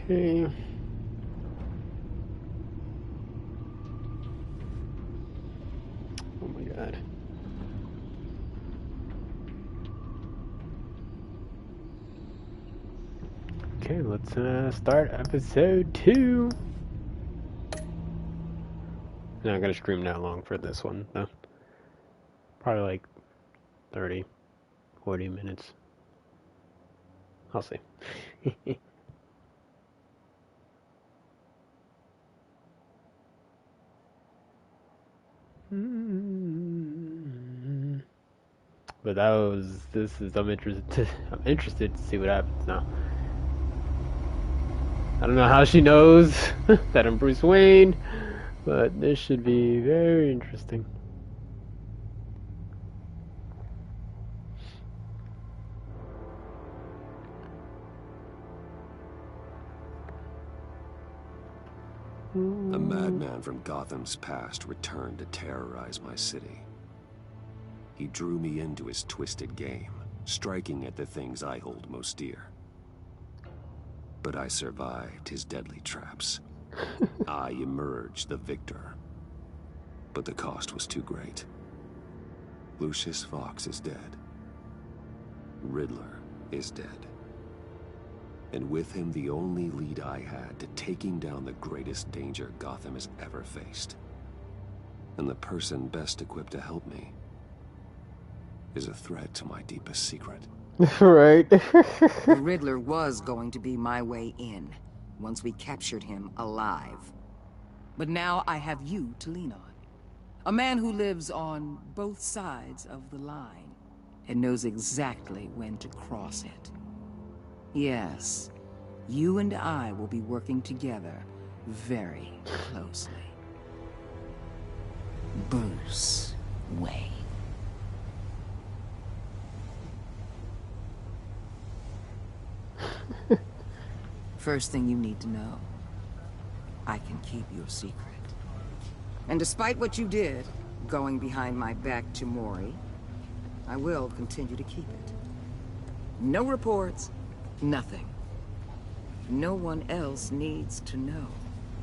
Okay. Oh my god. Okay, let's start episode 2. I'm not gonna stream that long for this one, though. Probably like 30, 40 minutes. I'll see. But I'm interested to see what happens now. I don't know how she knows that I'm Bruce Wayne, but this should be very interesting. A madman from Gotham's past returned to terrorize my city. He drew me into his twisted game, striking at the things I hold most dear. But I survived his deadly traps. I emerged the victor. But the cost was too great. Lucius Fox is dead. Riddler is dead. And with him the only lead I had to taking down the greatest danger Gotham has ever faced. And the person best equipped to help me is a threat to my deepest secret. Right. The Riddler was going to be my way in, once we captured him alive. But now I have you to lean on. A man who lives on both sides of the line, and knows exactly when to cross it. Yes, you and I will be working together very closely. Bruce Wayne. First thing you need to know, I can keep your secret. And despite what you did, going behind my back to Mori, I will continue to keep it. No reports, nothing. No one else needs to know.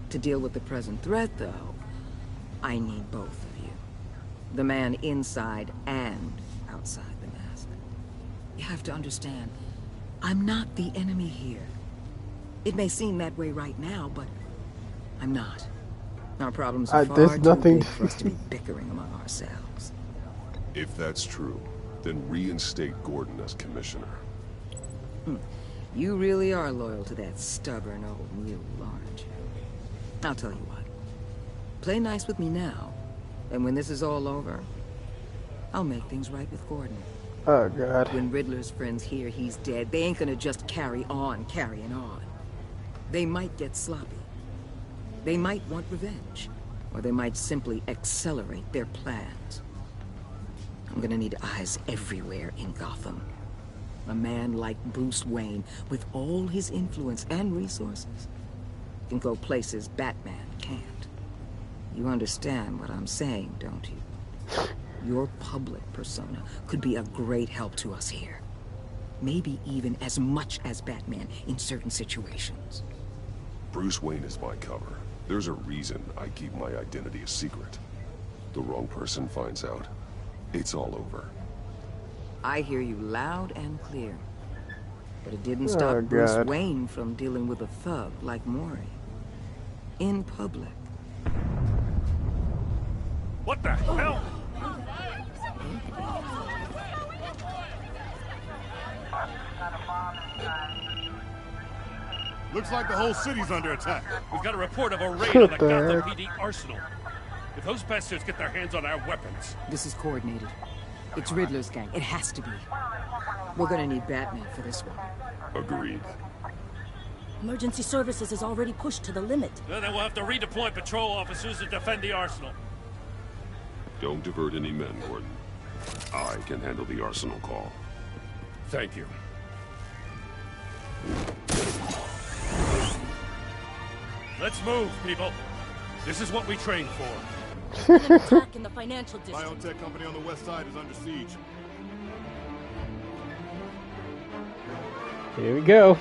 To deal with the present threat, though, I need both of you. The man inside and outside the mask. You have to understand, I'm not the enemy here. It may seem that way right now, but I'm not. Our problems are far too big for us to be bickering among ourselves. If that's true, then reinstate Gordon as commissioner. You really are loyal to that stubborn old mule, aren't you? I'll tell you what. Play nice with me now, and when this is all over, I'll make things right with Gordon. Oh, God. When Riddler's friends hear he's dead, they ain't gonna just carrying on. They might get sloppy. They might want revenge. Or they might simply accelerate their plans. I'm gonna need eyes everywhere in Gotham. A man like Bruce Wayne, with all his influence and resources, can go places Batman can't. You understand what I'm saying, don't you? Your public persona could be a great help to us here. Maybe even as much as Batman in certain situations. Bruce Wayne is my cover. There's a reason I keep my identity a secret. The wrong person finds out, it's all over. I hear you loud and clear. But it didn't stop Bruce Wayne from dealing with a thug like Mori. In public. What the hell? Looks like the whole city's under attack. We've got a report of a raid on the Gotham PD arsenal. If those bastards get their hands on our weapons... This is coordinated. It's Riddler's gang. It has to be. We're gonna need Batman for this one. Agreed. Emergency services is already pushed to the limit. Then we'll have to redeploy patrol officers to defend the arsenal. Don't divert any men, Gordon. I can handle the arsenal call. Thank you. Let's move, people. This is what we trained for. An attack in the financial district. Biotech company on the west side is under siege. Here we go.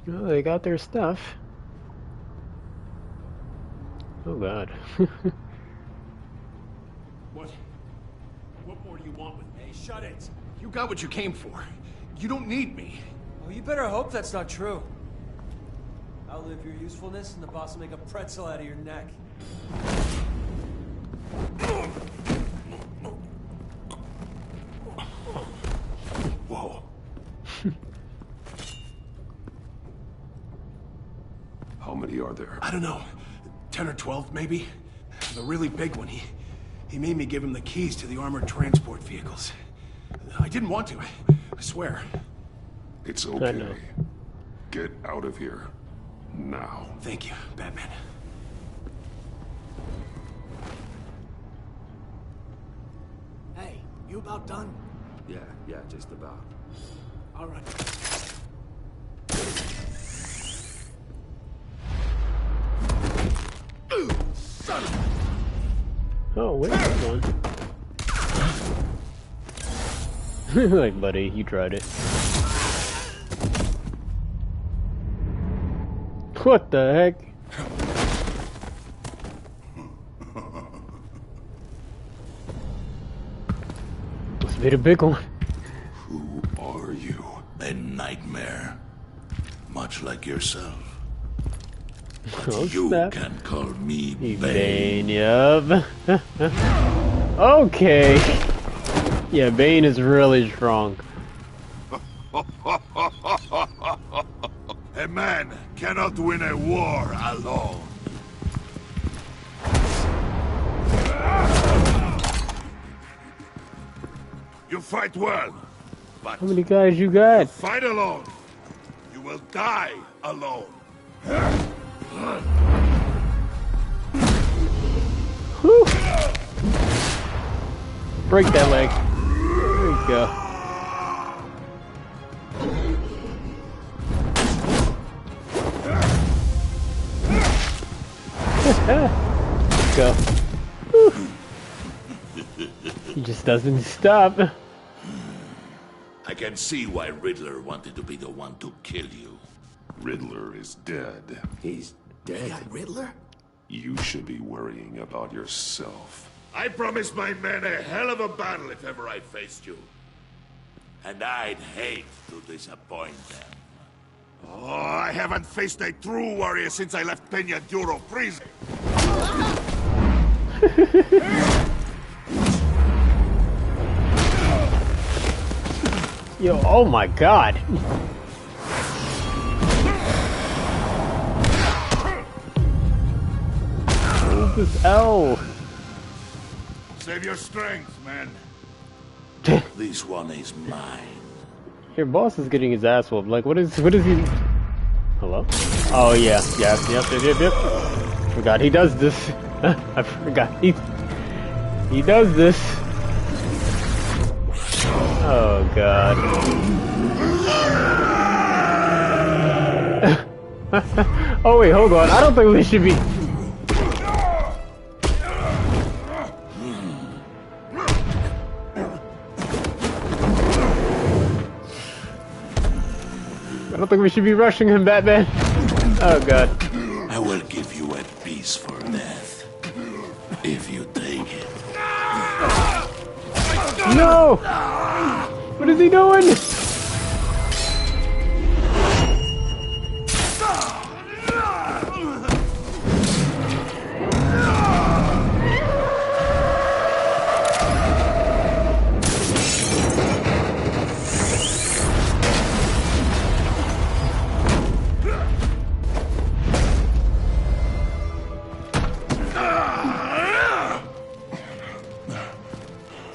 Oh, they got their stuff. Oh god. What? What more do you want with me? Hey, shut it! You got what you came for. You don't need me. Oh, you better hope that's not true. Outlive your usefulness, and the boss will make a pretzel out of your neck. Whoa. How many are there? I don't know. 10 or 12, maybe? The really big one, he made me give him the keys to the armored transport vehicles. I didn't want to, I swear. It's I okay. know. Get out of here. Now. Thank you, Batman. Hey, you about done? Yeah, just about. All right. Son of a... Oh, wait, one. Like, buddy, you tried it. What the heck? Must be the big one. Who are you? A nightmare. Much like yourself. Oh, You snap. can call me Bane. Bane, yup. Okay. Yeah, Bane is really strong. A man cannot win a war alone. You fight well, but How many guys you got? fight alone. You will die alone. Whew. Break that leg. There you go. Let's go. Whew. He just doesn't stop. I can see why Riddler wanted to be the one to kill you. Riddler is dead. He's dead. Riddler? You should be worrying about yourself. I promised my men a hell of a battle if ever I faced you. And I'd hate to disappoint them. Oh, I haven't faced a true warrior since I left Peña Duro prison. Yo, oh my god. What is this L? Save your strength, man. This one is mine. Your boss is getting his ass whooped. Like, what is he? Hello? Oh yeah, yep. Forgot he does this. I forgot he does this. Oh god. Oh wait, hold on. I don't think we should be. I don't think we should be rushing him, Batman. Oh god. I will give you a piece for death. If you take it. No! What is he doing?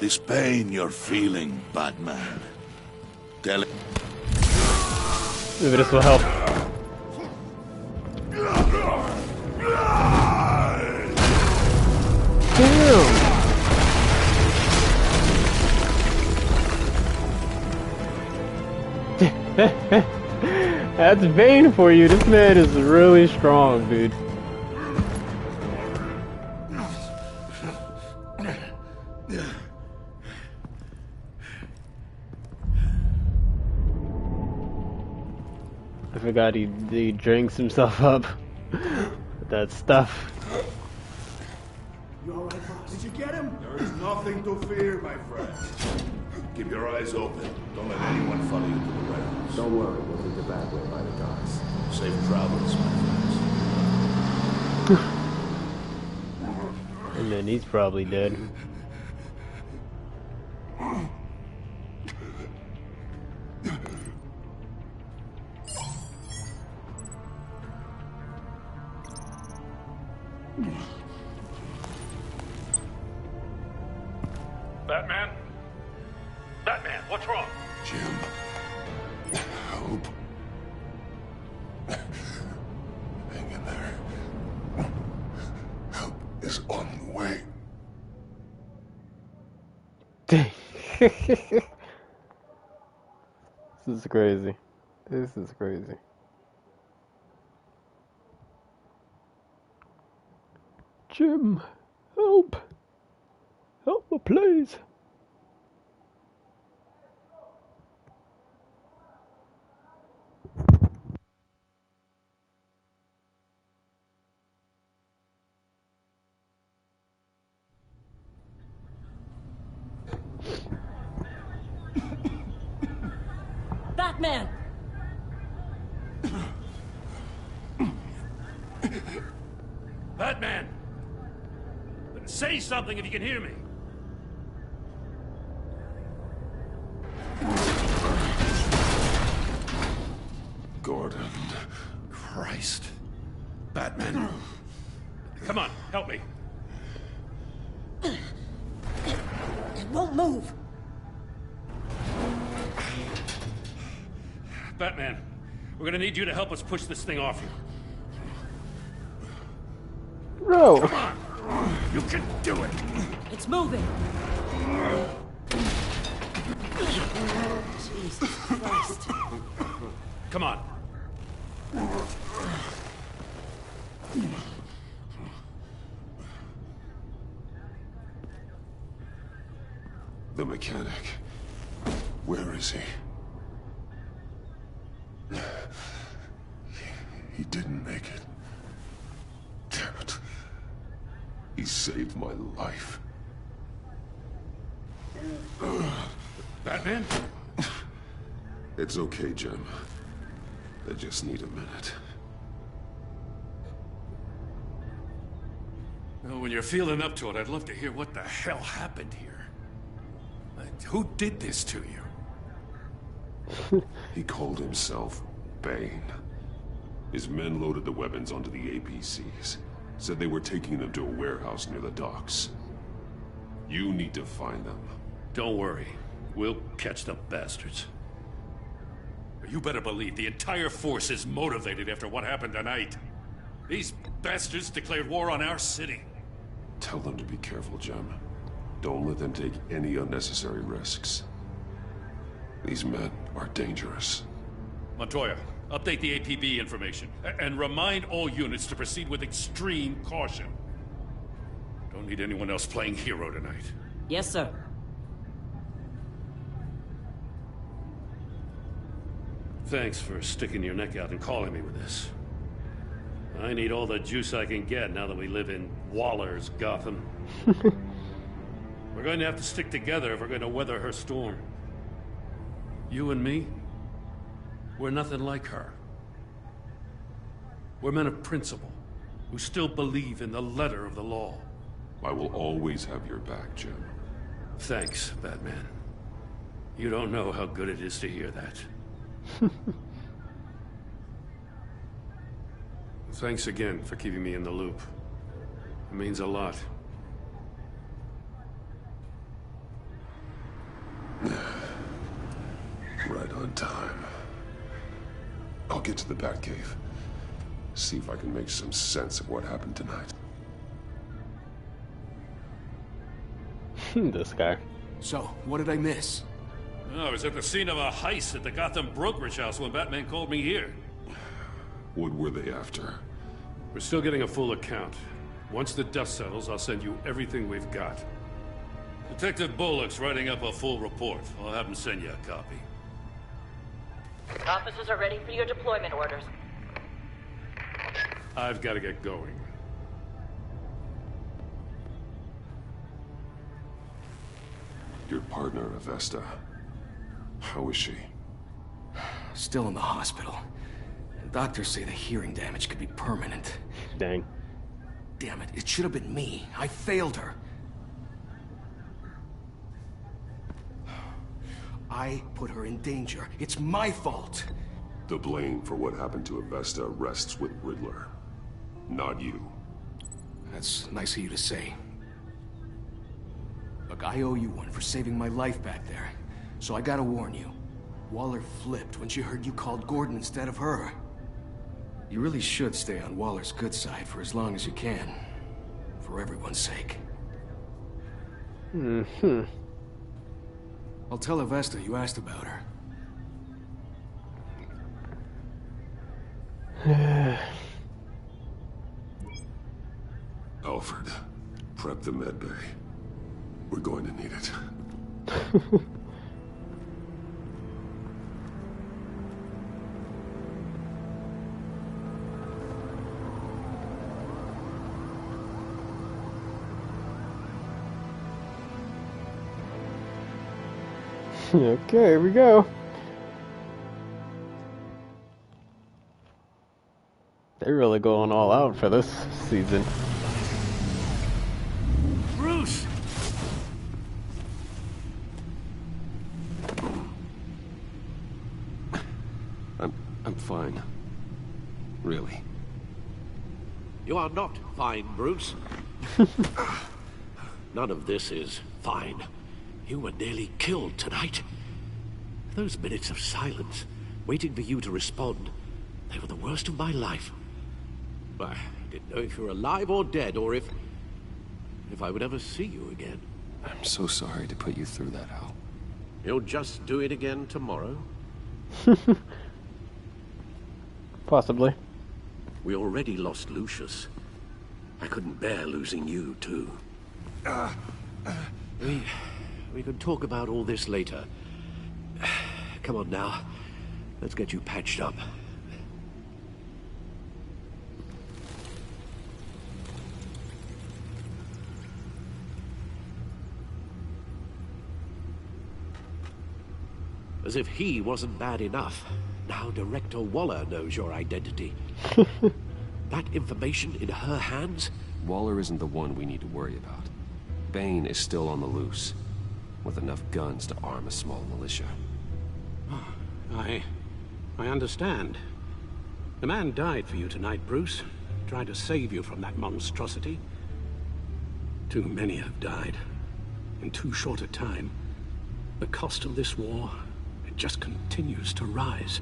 this pain you're feeling, Batman. Tell it. Maybe this will help. Damn. That's Bane for you. This man is really strong, dude. I forgot he drinks himself up with that stuff. You alright, boss? Did you get him? There is nothing to fear, my friend. Keep your eyes open. Don't let anyone follow you to the warehouse. Don't worry, we'll lead the back way by the docks. Safe travels, my friends. And then he's probably dead. Batman? Batman, what's wrong? Jim. Help. Hang in there. Help is on the way. This is crazy. This is crazy. Jim, help. Help me, please. Batman! Batman! Say something if you can hear me. Gordon. Christ. Batman. Come on, help me. It won't move. Batman, we're gonna need you to help us push this thing off you. Bro. Come on! You can do it! It's moving. Jesus Christ. Come on. The mechanic. Where is he? He didn't make it. Damn it. He saved my life. Batman? It's okay, Jim. I just need a minute. Well, when you're feeling up to it, I'd love to hear what the hell happened here. Who did this to you? He called himself Bane. His men loaded the weapons onto the APCs. Said they were taking them to a warehouse near the docks. You need to find them. Don't worry. We'll catch the bastards. You better believe the entire force is motivated after what happened tonight. These bastards declared war on our city. Tell them to be careful, Jim. Don't let them take any unnecessary risks. These men are dangerous. Montoya, update the APB information. And remind all units to proceed with extreme caution. Don't need anyone else playing hero tonight. Yes, sir. Thanks for sticking your neck out and calling me with this. I need all the juice I can get now that we live in Waller's Gotham. We're going to have to stick together if we're going to weather her storm. You and me, we're nothing like her. We're men of principle, who still believe in the letter of the law. I will always have your back, Jim. Thanks, Batman. You don't know how good it is to hear that. Thanks again for keeping me in the loop. It means a lot. Right on time. I'll get to the Batcave. See if I can make some sense of what happened tonight. This guy. So, what did I miss? Oh, I was at the scene of a heist at the Gotham brokerage house when Batman called me here. What were they after? We're still getting a full account. Once the dust settles, I'll send you everything we've got. Detective Bullock's writing up a full report. I'll have him send you a copy. Officers are ready for your deployment orders. I've got to get going. Your partner, Avesta. How is she? Still in the hospital. Doctors say the hearing damage could be permanent. Dang. Damn it, it should have been me. I failed her. I put her in danger. It's my fault. The blame for what happened to Avesta rests with Riddler. Not you. That's nice of you to say. Look, I owe you one for saving my life back there. So I gotta warn you. Waller flipped when she heard you called Gordon instead of her. You really should stay on Waller's good side for as long as you can. For everyone's sake. I'll tell Avesta you asked about her. Alfred, prep the med bay. We're going to need it. Okay, here we go. They're really going all out for this season. Bruce! I'm fine. Really. You are not fine, Bruce. None of this is fine. You were nearly killed tonight. Those minutes of silence, waiting for you to respond, they were the worst of my life. I didn't know if you were alive or dead, or if I would ever see you again. I'm so sorry to put you through that, Al. You'll just do it again tomorrow? Possibly. We already lost Lucius. I couldn't bear losing you, too. We can talk about all this later. Come on now. Let's get you patched up. As if he wasn't bad enough. Now Director Waller knows your identity. That information in her hands? Waller isn't the one we need to worry about. Bane is still on the loose, with enough guns to arm a small militia. I understand. The man died for you tonight, Bruce. Tried to save you from that monstrosity. Too many have died. In too short a time. The cost of this war, it just continues to rise.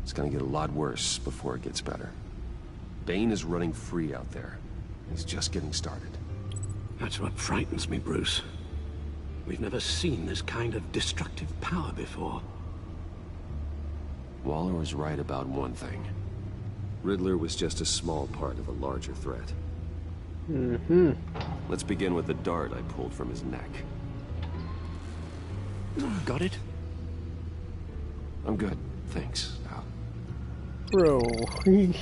It's gonna get a lot worse before it gets better. Bane is running free out there. He's just getting started. That's what frightens me, Bruce. We've never seen this kind of destructive power before. Waller was right about one thing. Riddler was just a small part of a larger threat. Let's begin with the dart I pulled from his neck. Got it? I'm good, thanks, Al. Bro, he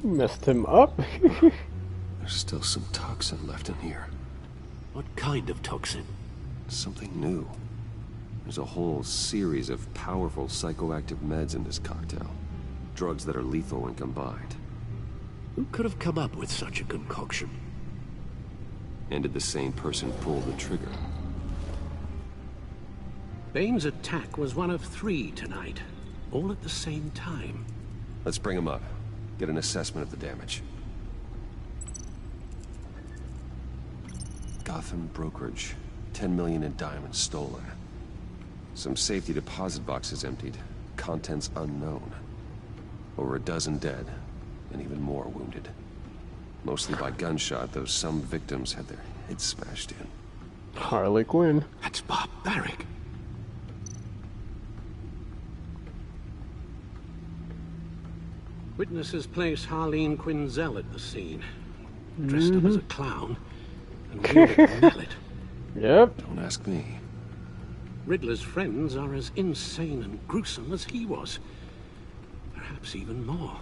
messed him up. There's still some toxin left in here. What kind of toxin? Something new. There's a whole series of powerful psychoactive meds in this cocktail. Drugs that are lethal when combined. Who could have come up with such a concoction? And did the same person pull the trigger? Bane's attack was one of 3 tonight, all at the same time. Let's bring him up. Get an assessment of the damage. Gotham brokerage. 10 million in diamonds stolen. Some safety deposit boxes emptied, contents unknown. Over a dozen dead, and even more wounded. Mostly by gunshot, though some victims had their heads smashed in. Harley Quinn. That's barbaric. Witnesses place Harleen Quinzel at the scene, dressed up as a clown and wielding a mallet. Yep. Don't ask me. Riddler's friends are as insane and gruesome as he was. Perhaps even more.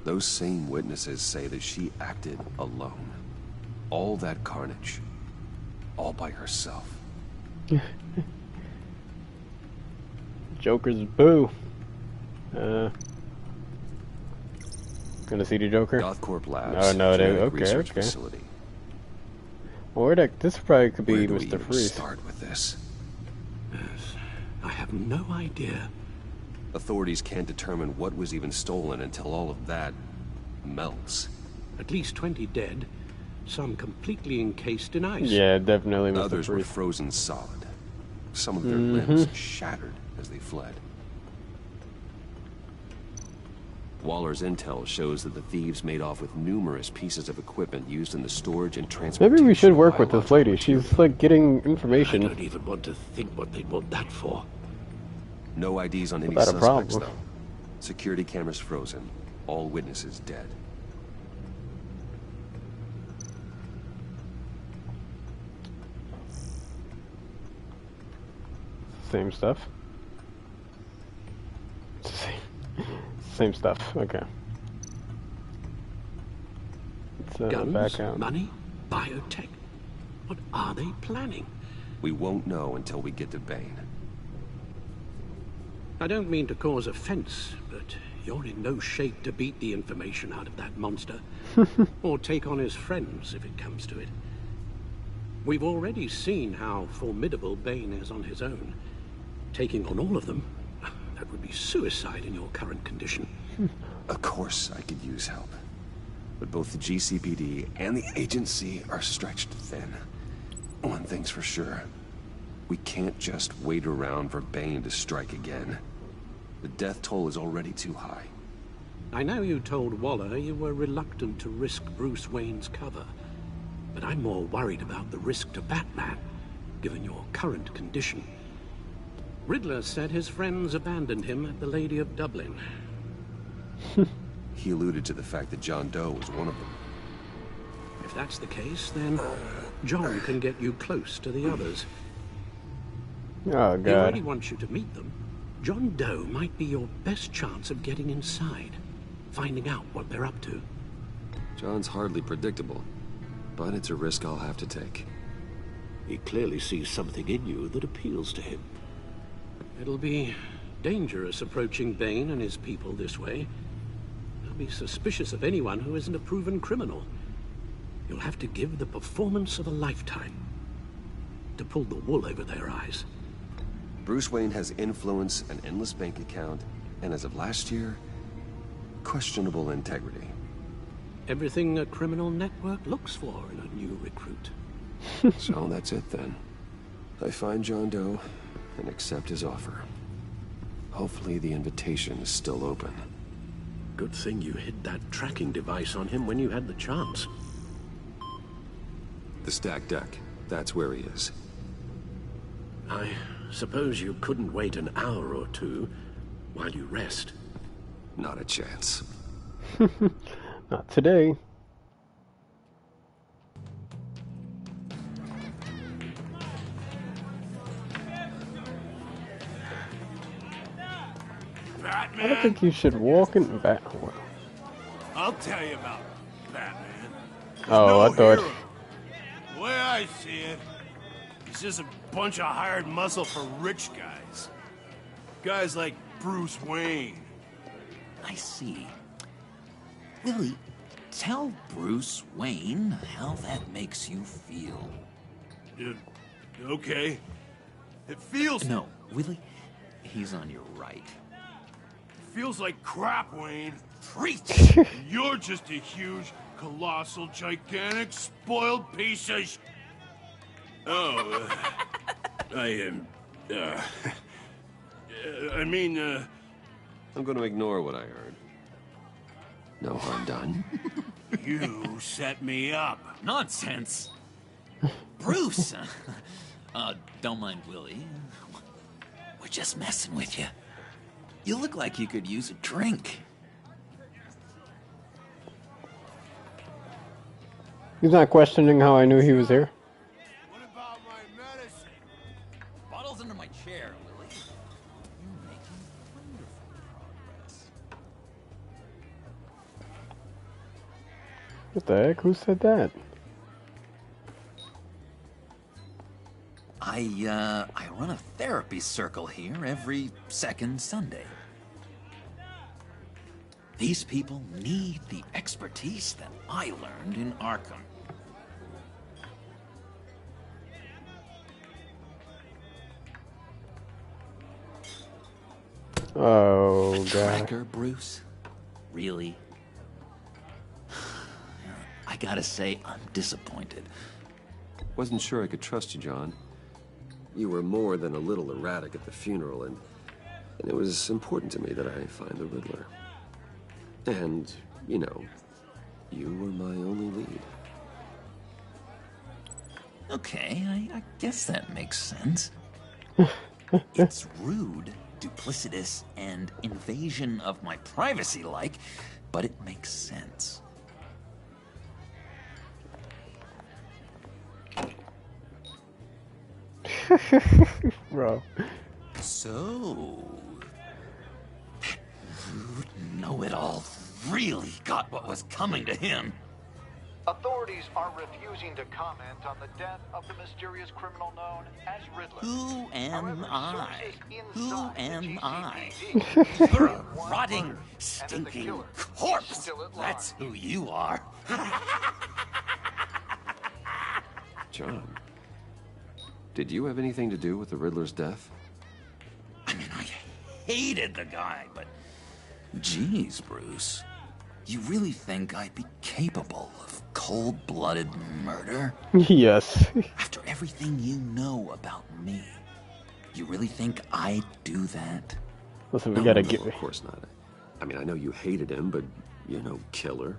Those same witnesses say that she acted alone. All that carnage. All by herself. Joker's boo. Gonna see the Joker? Gothcorp Labs. Oh no, they okay. Facility. Or this probably could be Where do we Mr. even Freeze. start with this? Yes, I have no idea. Authorities can't determine what was even stolen until all of that melts. At least 20 dead, some completely encased in ice. Yeah, definitely Mr. Others were Freeze. frozen solid. Some of their limbs shattered as they fled. Waller's intel shows that the thieves made off with numerous pieces of equipment used in the storage and transportation. Maybe we should of work with this lady. biological She's like getting I information. don't even want to think what they'd want that for. No IDs on any Without a suspects, problem. though. Security cameras frozen. All witnesses dead. Same stuff. Same stuff. Okay. Let's Guns, back out. money, biotech. What are they planning? We won't know until we get to Bane. I don't mean to cause offense, but you're in no shape to beat the information out of that monster. Or take on his friends, if it comes to it. We've already seen how formidable Bane is on his own. Taking on all of them, that would be suicide in your current condition. Of course I could use help. But both the GCPD and the agency are stretched thin. One thing's for sure. We can't just wait around for Bane to strike again. The death toll is already too high. I know you told Waller you were reluctant to risk Bruce Wayne's cover, but I'm more worried about the risk to Batman, given your current condition. Riddler said his friends abandoned him at the Lady of Dublin. He alluded to the fact that John Doe was one of them. If that's the case, then John can get you close to the others. Oh He already god. wants you to meet them. John Doe might be your best chance of getting inside, finding out what they're up to. John's hardly predictable, but it's a risk I'll have to take. He clearly sees something in you that appeals to him. It'll be dangerous approaching Bane and his people this way. They'll be suspicious of anyone who isn't a proven criminal. You'll have to give the performance of a lifetime to pull the wool over their eyes. Bruce Wayne has influence, an endless bank account, and as of last year, questionable integrity. Everything a criminal network looks for in a new recruit. So that's it then. I find John Doe and accept his offer. Hopefully the invitation is still open. Good thing you hid that tracking device on him when you had the chance. The stacked deck, that's where he is. I suppose you couldn't wait an hour or two while you rest. Not a chance. Not today. I don't think you should walk in back. I'll tell you about Batman. Oh, I thought. Hero. The way I see it, he's just a bunch of hired muscle for rich guys. Guys like Bruce Wayne. I see. Willie, tell Bruce Wayne how that makes you feel. Okay. It feels... No, Willie, he's on your right. Feels like crap, Wayne. Preach! You're just a huge, colossal, gigantic, spoiled piece of Oh, I mean, I'm going to ignore what I heard. No harm done. You set me up. Nonsense. Bruce! Don't mind Willie. We're just messing with you. You look like you could use a drink. He's not questioning how I knew he was here. What about my medicine? Bottle's under my chair, Willie. You're making wonderful progress. What the heck? Who said that? I run a therapy circle here every second Sunday. These people need the expertise that I learned in Arkham. Oh, God. Tracker, Bruce? Really? I gotta say, I'm disappointed. Wasn't sure I could trust you, John. You were more than a little erratic at the funeral, and it was important to me that I find the Riddler. And, you know, you were my only lead. Okay, I guess that makes sense. It's rude, duplicitous, and invasion of my privacy-like, but it makes sense. Bro. So, rude know-it-all really got what was coming to him. Authorities are refusing to comment on the death of the mysterious criminal known as Riddler. Who am I? Who am I? GCPD You're a rotting, stinking corpse. That's who you are. John, did you have anything to do with the Riddler's death? I mean, I hated the guy, but geez, Bruce. You really think I'd be capable of cold-blooded murder? Yes. After everything you know about me, you really think I'd do that? Listen, we gotta No, get... of course not. I mean, I know you hated him, but you're no killer.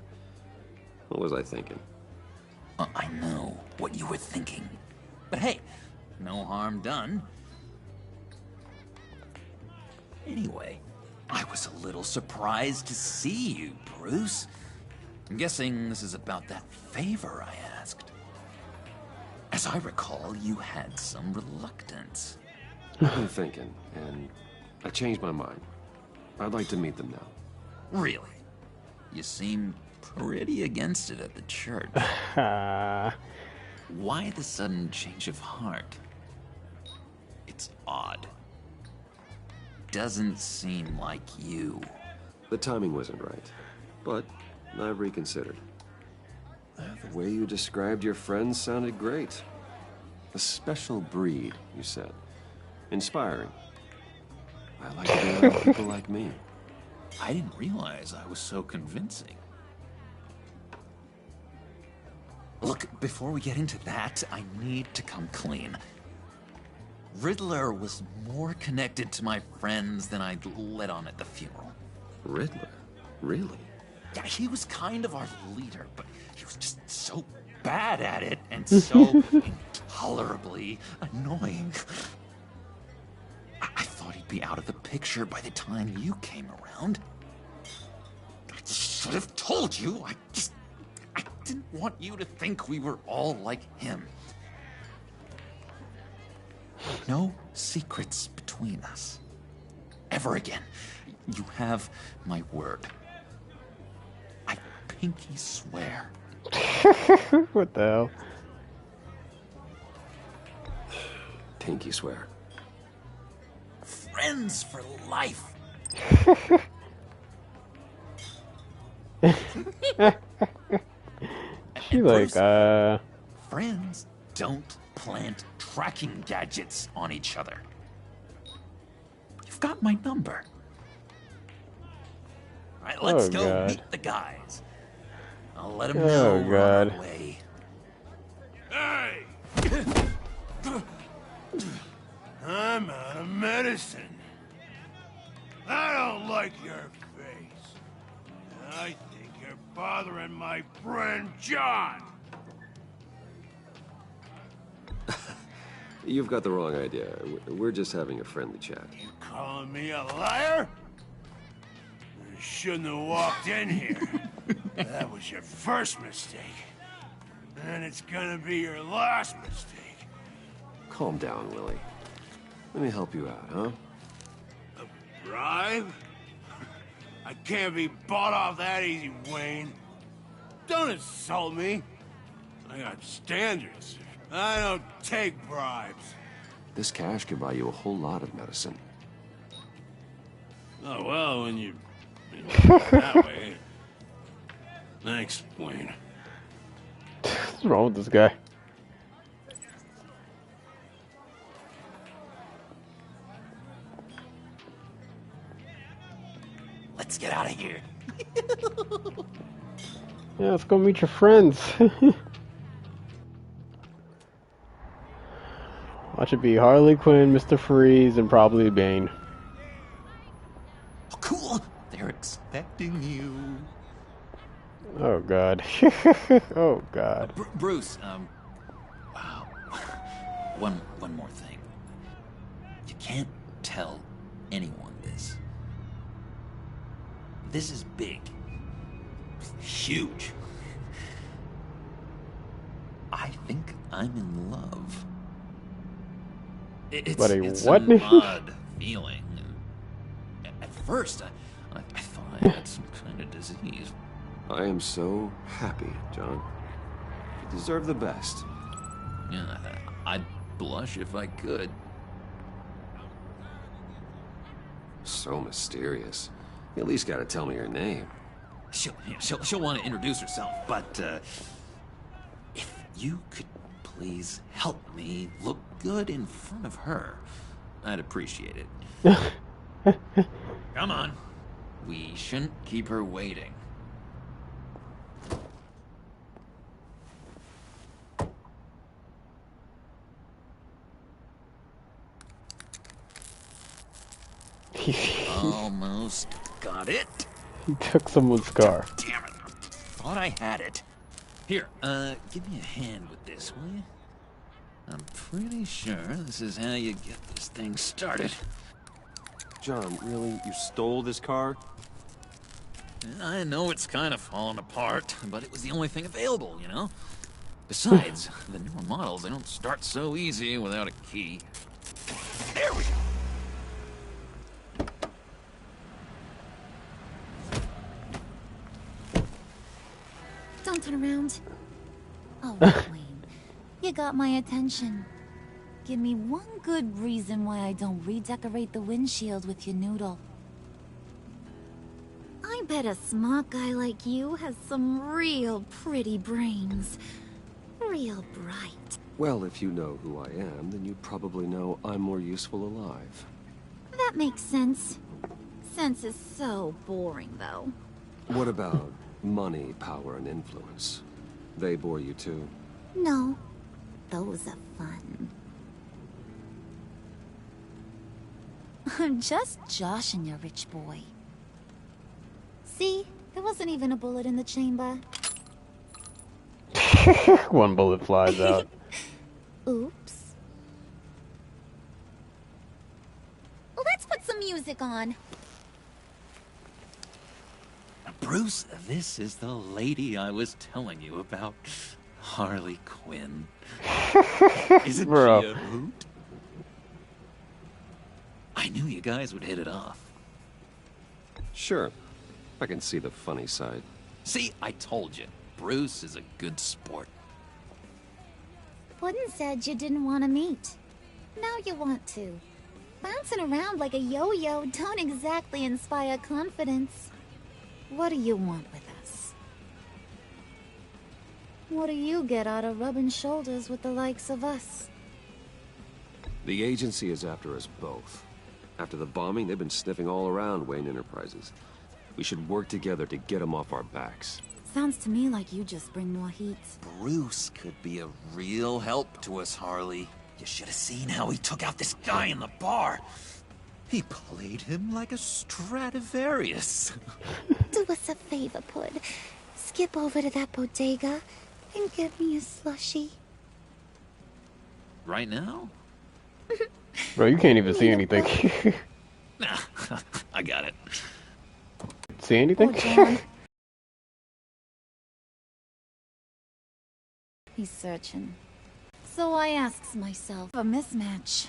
What was I thinking? I know what you were thinking. But hey, no harm done. Anyway, I was a little surprised to see you, Bruce. I'm guessing this is about that favor I asked. As I recall, you had some reluctance. I've been thinking, and I changed my mind. I'd like to meet them now. Really? You seem pretty against it at the church. Why the sudden change of heart? It's odd. Doesn't seem like you. The timing wasn't right, but I've reconsidered. The way you described your friends sounded great. A special breed, you said. Inspiring. I like to be around people like me. I didn't realize I was so convincing. Look, before we get into that, I need to come clean. Riddler was more connected to my friends than I'd let on at the funeral. Riddler? Really? Yeah, he was kind of our leader, but he was just so bad at it and so intolerably annoying. I thought he'd be out of the picture by the time you came around. I should have told you. I didn't want you to think we were all like him. No secrets between us. Ever again. You have my word. I pinky swear. What the hell? Pinky swear. Friends for life. She like, Friends don't plant tracking gadgets on each other. You've got my number. All right, let's go meet the guys. I'll let them know we're on our way. Hey! Listen, I don't like your face. I think you're bothering my friend John. You've got the wrong idea. We're just having a friendly chat. You calling me a liar? You shouldn't have walked in here. That was your first mistake. And it's gonna be your last mistake. Calm down, Willie. Let me help you out, huh? A bribe? I can't be bought off that easy, Wayne. Don't insult me. I got standards. I don't take bribes. This cash could buy you a whole lot of medicine. Oh, well, when you look that way. Thanks, Wayne. What's wrong with this guy? Let's get out of here. Yeah, let's go meet your friends. Watch it be Harley Quinn, Mr. Freeze, and probably Bane. Oh, cool. They're expecting you. Oh God. Oh God. Bruce, wow. One more thing. You can't tell anyone this. This is big. Huge. I think I'm in love. It's what? an odd feeling. At first, I thought I had some kind of disease. I am so happy, John. You deserve the best. Yeah, I'd blush if I could. So mysterious. You at least gotta tell me her name. She'll want to introduce herself, but if you could please help me look good in front of her, I'd appreciate it. Come on. We shouldn't keep her waiting. Almost got it. He took someone's car. Damn it. Thought I had it. Here, give me a hand with this, will you? I'm pretty sure this is how you get this thing started. John, really? You stole this car? I know it's kind of falling apart, but it was the only thing available, you know? Besides, the newer models, they don't start so easy without a key. There we go. Don't turn around. Oh, Wayne, you got my attention. Give me one good reason why I don't redecorate the windshield with your noodle. I bet a smart guy like you has some real pretty brains. Real bright. Well, if you know who I am, then you probably know I'm more useful alive. That makes sense. Sense is so boring, though. What about money, power, and influence? They bore you too? No. Those are fun. I'm just joshing you, rich boy. See? There wasn't even a bullet in the chamber. One bullet flies out. Oops. Well, let's put some music on. Bruce, this is the lady I was telling you about. Harley Quinn. Isn't Bro. she a hoot? I knew you guys would hit it off. Sure. I can see the funny side. See, I told you. Bruce is a good sport. Puddin' said you didn't want to meet. Now you want to. Bouncing around like a yo-yo don't exactly inspire confidence. What do you want with us? What do you get out of rubbing shoulders with the likes of us? The agency is after us both. After the bombing, they've been sniffing all around Wayne Enterprises. We should work together to get them off our backs. Sounds to me like you just bring more heat. Bruce could be a real help to us, Harley. You should have seen how he took out this guy in the bar. He played him like a Stradivarius. Do us a favor, Pud. Skip over to that bodega and get me a slushie. Right now? Bro, you can't even see anything. Nah, I got it. See anything? He's searching. So I asks myself, a mismatch.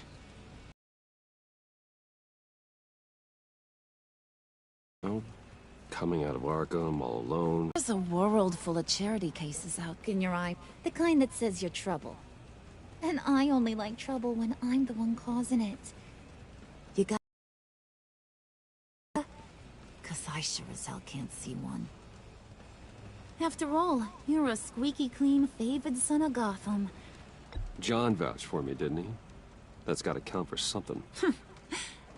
Oh, coming out of Arkham all alone. There's a world full of charity cases out in your eye. The kind that says you're trouble. And I only like trouble when I'm the one causing it. You got... 'Cause I sure as hell can't see one. After all, you're a squeaky clean favored son of Gotham. John vouched for me, didn't he? That's gotta count for something.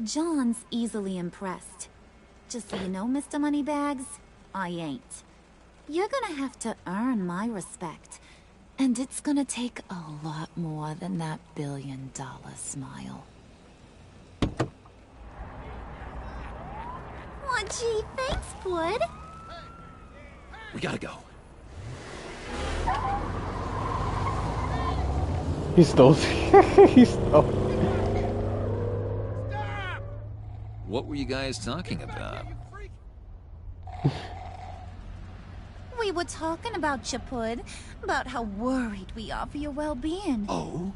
John's easily impressed. Just so you know, Mr. Moneybags, I ain't. You're gonna have to earn my respect. And it's gonna take a lot more than that billion-dollar smile. Aw, gee, thanks, Wood. We gotta go. He stole. He stole. What were you guys talking about? We were talking about you, Pud. About how worried we are for your well-being. Oh?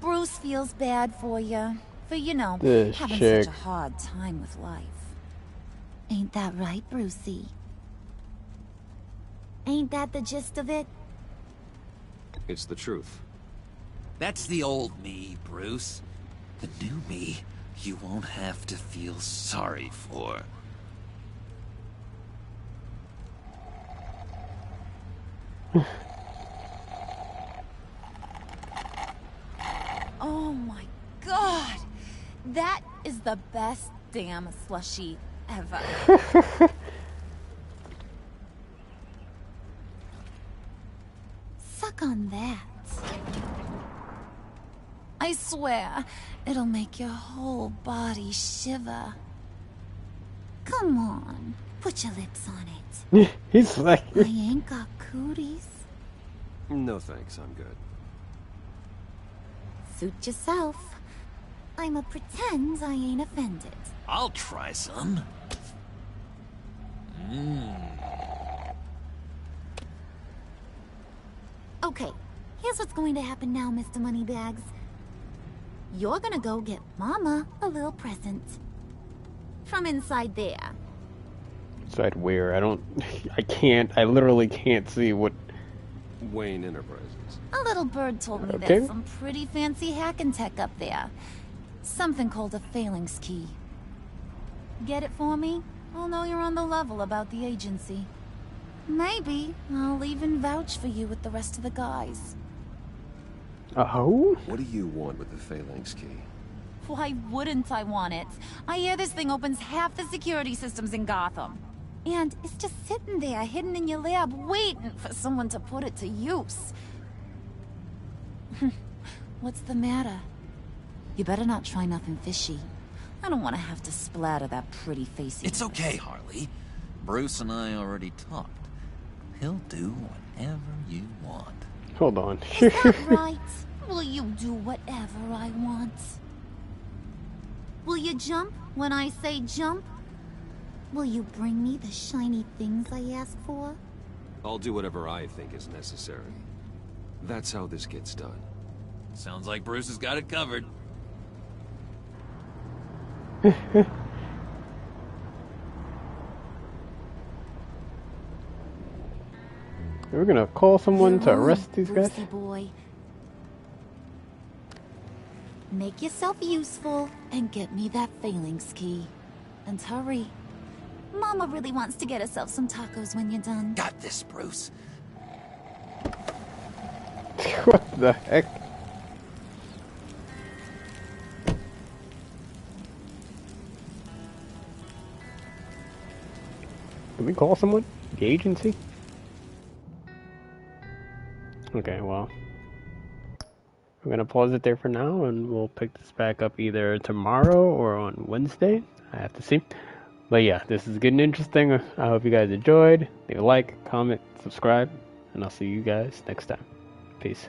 Bruce feels bad for you. For, you know, This having chick. such a hard time with life. Ain't that right, Brucey? Ain't that the gist of it? It's the truth. That's the old me, Bruce. The new me, you won't have to feel sorry for. Oh my god! That is the best damn slushie ever. Suck on that. I swear, it'll make your whole body shiver. Come on, put your lips on it. He's like... I ain't got cooties. No thanks, I'm good. Suit yourself. I'ma pretend I ain't offended. I'll try some. Okay, here's what's going to happen now, Mr. Moneybags. You're gonna go get Mama a little present. From inside there. Inside where? I literally can't see what... Wayne Enterprises. A little bird told me Okay. there's some pretty fancy hacking tech up there. Something called a phalanx key. Get it for me? I'll know you're on the level about the agency. Maybe I'll even vouch for you with the rest of the guys. Oh? What do you want with the phalanx key? Why wouldn't I want it? I hear this thing opens half the security systems in Gotham. And it's just sitting there, hidden in your lab, waiting for someone to put it to use. What's the matter? You better not try nothing fishy. I don't want to have to splatter that pretty face. It's okay, Harley. Bruce and I already talked. He'll do whatever you want. Hold on. Is that right? Will you do whatever I want? Will you jump when I say jump? Will you bring me the shiny things I ask for? I'll do whatever I think is necessary. That's how this gets done. Sounds like Bruce has got it covered. We're gonna call someone to You're on, arrest these guys? Brucey boy. Make yourself useful and get me that phalanx key. And hurry. Mama really wants to get herself some tacos when you're done. Got this, Bruce. What the heck? Can we call someone? The agency? Okay, well. we're gonna pause it there for now, and we'll pick this back up either tomorrow or on Wednesday. I have to see. But yeah, this is getting interesting. I hope you guys enjoyed. Leave a like, comment, subscribe, and I'll see you guys next time. Peace.